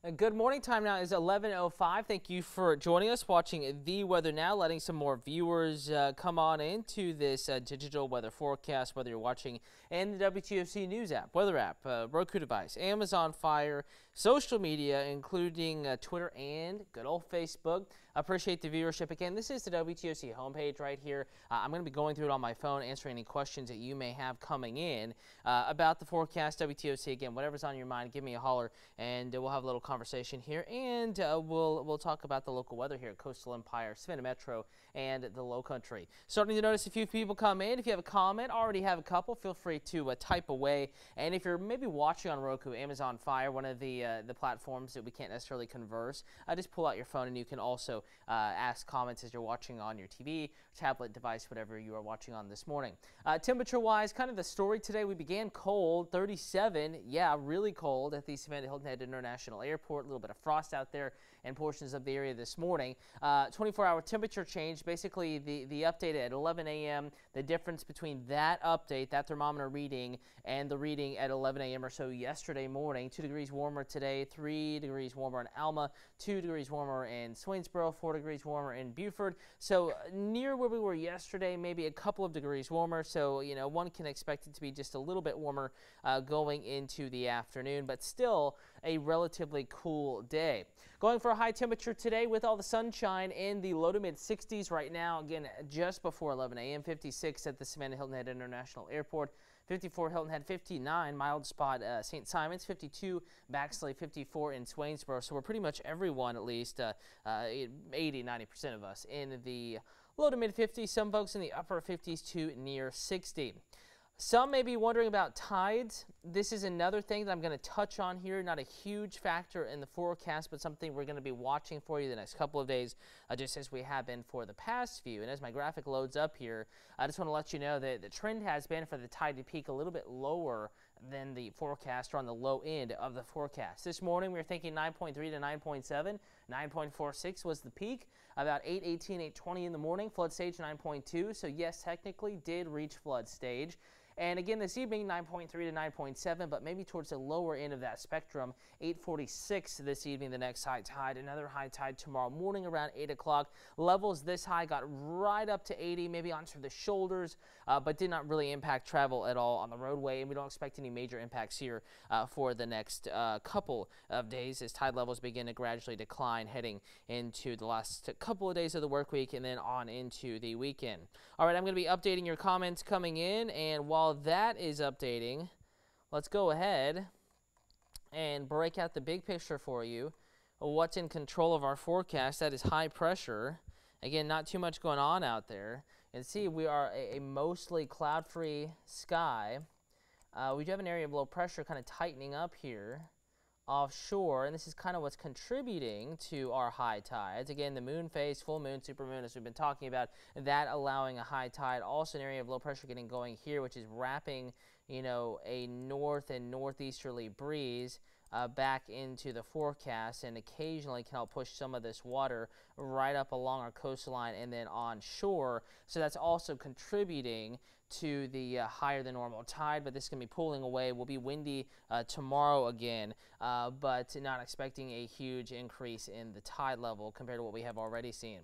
Good morning. Time now is 11:05. Thank you for joining us, watching the weather now, letting some more viewers come on into this digital weather forecast, whether you're watching in the WTOC News app, weather app, Roku device, Amazon Fire, social media, including Twitter and good old Facebook. Appreciate the viewership. Again, this is the WTOC homepage right here. I'm going to be going through it on my phone, answering any questions that you may have coming in about the forecast. WTOC, again, whatever's on your mind, give me a holler, and we'll have a little conversation here, and we'll talk about the local weather here at Coastal Empire, Savannah Metro, and the Low Country. Starting to notice a few people come in. If you have a comment, already have a couple, feel free to type away. And if you're maybe watching on Roku, Amazon Fire, one of the platforms that we can't necessarily converse, just pull out your phone, and you can also ask comments as you're watching on your TV, tablet device, whatever you are watching on this morning. Temperature-wise, kind of the story today, we began cold, 37, yeah, really cold at the Savannah Hilton Head International Airport. A little bit of frost out there in portions of the area this morning. 24-hour temperature change, basically the update at 11 a.m., the difference between that update, that thermometer reading, and the reading at 11 a.m. or so yesterday morning. 2 degrees warmer today, 3 degrees warmer in Alma, 2 degrees warmer in Swainsboro, 4 degrees warmer in Buford. So near where we were yesterday, maybe a couple of degrees warmer. So, you know, one can expect it to be just a little bit warmer going into the afternoon, but still a relatively cool day. Going for a high temperature today with all the sunshine in the low to mid 60s right now. Again, just before 11 a.m., 56 at the Savannah Hilton Head International Airport. 54 Hilton Head, 59 mild spot St. Simons, 52 Baxley, 54 in Swainsboro. So we're pretty much everyone, at least 80-90% of us in the low to mid 50s. Some folks in the upper 50s to near 60. Some may be wondering about tides. This is another thing that I'm going to touch on here. Not a huge factor in the forecast, but something we're going to be watching for you the next couple of days, just as we have been for the past few. And as my graphic loads up here, I just want to let you know that the trend has been for the tide to peak a little bit lower than the forecast, or on the low end of the forecast. This morning we were thinking 9.3 to 9.7. 9.46 was the peak. About 8:18, 8:20 in the morning, flood stage 9.2. So yes, technically did reach flood stage. And again, this evening, 9.3 to 9.7, but maybe towards the lower end of that spectrum. 8:46 this evening, the next high tide. Another high tide tomorrow morning around 8 o'clock. Levels this high got right up to 80, maybe onto the shoulders, but did not really impact travel at all on the roadway. And we don't expect any major impacts here for the next couple of days as tide levels begin to gradually decline heading into the last couple of days of the work week and then on into the weekend. All right, I'm going to be updating your comments coming in, and while that is updating, let's go ahead and break out the big picture for you. What's in control of our forecast? That is high pressure. Again, not too much going on out there. And see, we are a mostly cloud-free sky. We do have an area of low pressure kind of tightening up here offshore, and this is kind of what's contributing to our high tides. Again, the moon phase, full moon, supermoon, as we've been talking about, that allowing a high tide. Also an area of low pressure getting going here, which is wrapping, you know, a north and northeasterly breeze back into the forecast, and occasionally can help push some of this water right up along our coastline and then on shore. So that's also contributing to the higher than normal tide, but this is going to be pulling away. Will be windy tomorrow again, but not expecting a huge increase in the tide level compared to what we have already seen.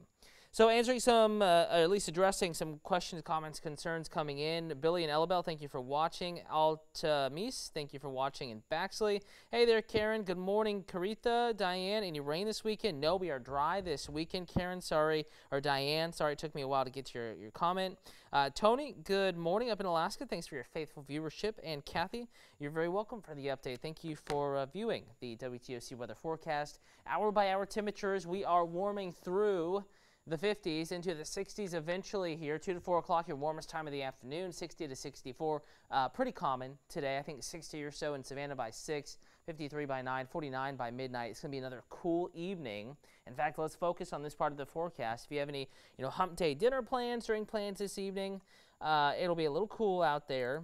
So answering some, at least addressing some questions, comments, concerns coming in. Billy and Elabel, thank you for watching. Altamis, thank you for watching in Baxley. Hey there, Karen. Good morning. Caritha, Diane, any rain this weekend? No, we are dry this weekend. Karen, sorry, or Diane, sorry, it took me a while to get to your comment. Tony, good morning up in Alaska. Thanks for your faithful viewership. And Kathy, you're very welcome for the update. Thank you for viewing the WTOC weather forecast. Hour by hour temperatures, we are warming through the 50s into the 60s eventually here. 2 to 4 o'clock, your warmest time of the afternoon, 60 to 64. Pretty common today. I think 60 or so in Savannah by 6, 53 by 9, 49 by midnight. It's going to be another cool evening. In fact, let's focus on this part of the forecast. If you have any, hump day dinner plans, drink plans this evening, it'll be a little cool out there.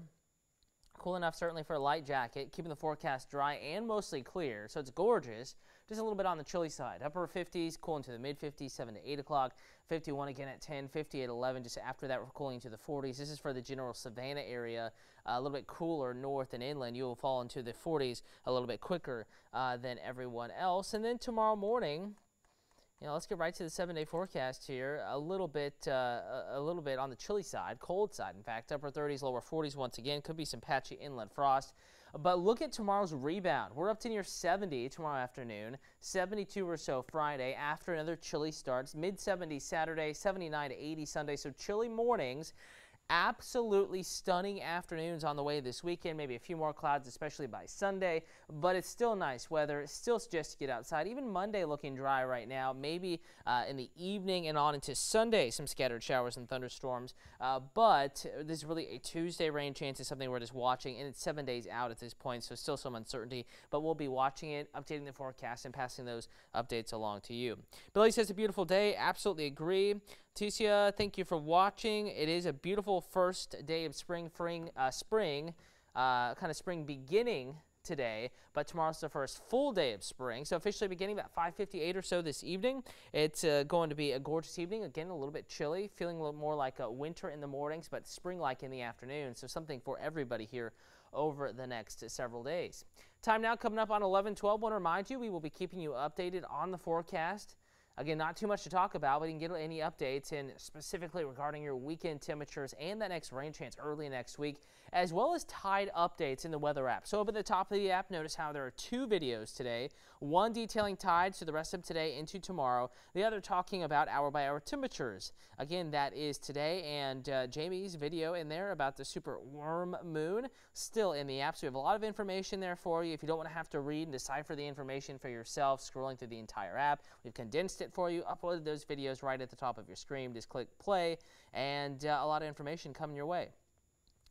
Cool enough certainly for a light jacket, keeping the forecast dry and mostly clear, so it's gorgeous just a little bit on the chilly side. Upper 50s, cool into the mid 50s, 7 to 8 o'clock. 51 again at 10, 50 at 11. Just after that, we're cooling to the 40s. This is for the general Savannah area. A little bit cooler north and inland. You will fall into the 40s a little bit quicker than everyone else. And then tomorrow morning, let's get right to the 7-day forecast here. A little bit on the chilly side, cold side. In fact, upper 30s, lower 40s once again. Could be some patchy inland frost. But look at tomorrow's rebound. We're up to near 70 tomorrow afternoon, 72 or so Friday after another chilly start. Mid-70s Saturday, 79 to 80 Sunday. So chilly mornings. Absolutely stunning afternoons on the way this weekend. Maybe a few more clouds, especially by Sunday, but it's still nice weather. It still suggests to get outside. Even Monday looking dry right now. Maybe in the evening and on into Sunday, some scattered showers and thunderstorms. But this is really a Tuesday rain chance. It's something we're just watching, and it's 7 days out at this point, so still some uncertainty. But we'll be watching it, updating the forecast, and passing those updates along to you. Billy says a beautiful day. Absolutely agree. Ticia, thank you for watching. It is a beautiful first day of spring beginning today, but tomorrow's the first full day of spring. So officially beginning about 5:58 or so this evening. It's going to be a gorgeous evening. Again, a little bit chilly, feeling a little more like a winter in the mornings, but spring-like in the afternoon. So something for everybody here over the next several days. Time now coming up on 11:12. Want to remind you, we will be keeping you updated on the forecast. Again, not too much to talk about, but you can get any updates and specifically regarding your weekend temperatures and that next rain chance early next week, as well as tide updates in the weather app. So up at the top of the app, notice how there are two videos today, one detailing tides for the rest of today into tomorrow, the other talking about hour-by-hour temperatures. Again, that is today, and Jamie's video in there about the super warm moon still in the app. So we have a lot of information there for you. If you don't want to have to read and decipher the information for yourself, scrolling through the entire app, we've condensed it for you, uploaded those videos right at the top of your screen. Just click play, and a lot of information coming your way.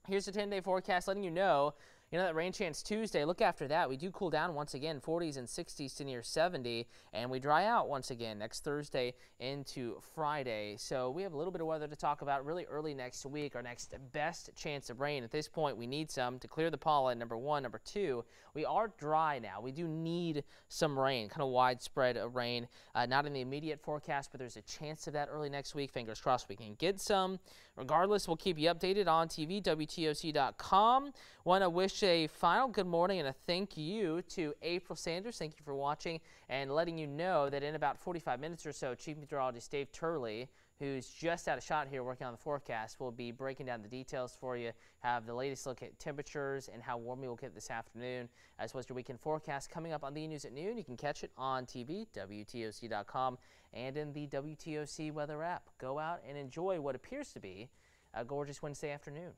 Here's the 10-day forecast letting you know that rain chance Tuesday. Look after that. We do cool down once again, 40s and 60s to near 70, and we dry out once again next Thursday into Friday. So we have a little bit of weather to talk about really early next week. Our next best chance of rain. At this point, we need some to clear the pollen, number one. Number two, we are dry now. We do need some rain, kind of widespread rain. Not in the immediate forecast, but there's a chance of that early next week. Fingers crossed we can get some. Regardless, we'll keep you updated on TV, wtoc.com. Want to wish a final good morning and a thank you to April Sanders. Thank you for watching and letting you know that in about 45 minutes or so, Chief Meteorologist Dave Turley, who's just out of shot here working on the forecast, will be breaking down the details for you, have the latest look at temperatures and how warm we will get this afternoon, as well as your weekend forecast coming up on the news at noon. You can catch it on TV, wtoc.com, and in the WTOC weather app. Go out and enjoy what appears to be a gorgeous Wednesday afternoon.